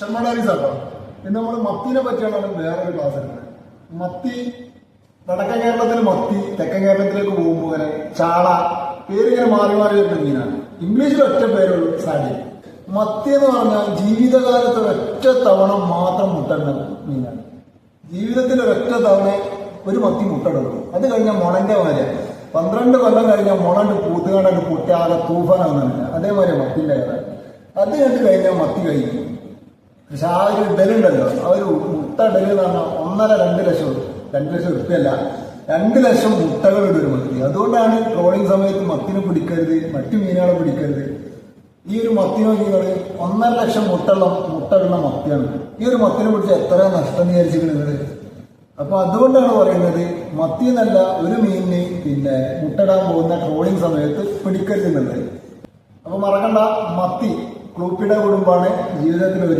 ഷർമഡാരിസാട്ടോ ഇന്ന് നമ്മൾ മത്തിനെ പറ്റിയാണ് വേറൊരു ക്ലാസ് എടുക്കുന്നത്. മത്തി വടക്കൻ കേരളത്തിൽ മത്തി, തെക്കൻ കേരളത്തിലേക്ക് പോകുമ്പോൾ ചാള, പേരിങ്ങനെ മാറി മാറി വരുന്ന മീനാണ്. ഇംഗ്ലീഷിൽ ഒറ്റ പേരുള്ളൂ, സാഡി. മത്തി എന്ന് പറഞ്ഞാൽ ജീവിതകാലത്ത് ഒരൊറ്റ തവണ മാത്രം മുട്ടണ്ട മീനാണ്. ജീവിതത്തിൽ ഒരൊറ്റ തവണ ഒരു മത്തി മുട്ടടുള്ളൂ. അത് കഴിഞ്ഞാൽ മുളന്റെ മാതിരിയാണ്. 12 കൊല്ലം കഴിഞ്ഞാൽ മുളണ്ട് പൂത്തുകാണ്ട് പൊട്ടിയാകെ തൂഫാനാകുന്നില്ല. അതേമാതിരി മത്തിന്റെ കഥ. അത് കണ്ട് കഴിഞ്ഞാൽ മത്തി കഴിക്കും. പക്ഷെ ആ ഒരു ഇടലുണ്ടല്ലോ, ആ ഒരു മുട്ട ഇടല് എന്ന് പറഞ്ഞാൽ 1.5-2 ലക്ഷം, 2 ലക്ഷം ഉറുപ്പിയല്ല, 2 ലക്ഷം മുട്ടകളുടെ ഒരു മത്തി. അതുകൊണ്ടാണ് ട്രോളിംഗ് സമയത്ത് മത്തിനെ പിടിക്കരുത്, മറ്റു മീനുകളെ പിടിക്കരുത്. ഈ ഒരു മത്തി നോക്കിയാൽ 1.5 ലക്ഷം മുട്ടയുള്ള മത്തിയാണ്. ഈ ഒരു മത്തിനെ പിടിച്ച് എത്ര നഷ്ടം വിചാരിച്ചിരിക്കുന്നത്. അപ്പൊ അതുകൊണ്ടാണ് പറയുന്നത് മത്തി എന്നല്ല ഒരു മീനിന് മുട്ടയിടാൻ പോകുന്ന ട്രോളിംഗ് സമയത്ത് പിടിക്കരുത് എന്നുള്ളത്. അപ്പൊ മറക്കണ്ട, മത്തി ക്ലൂപ്പിയുടെ കുടുംബാണ് ജീവിതത്തിൽ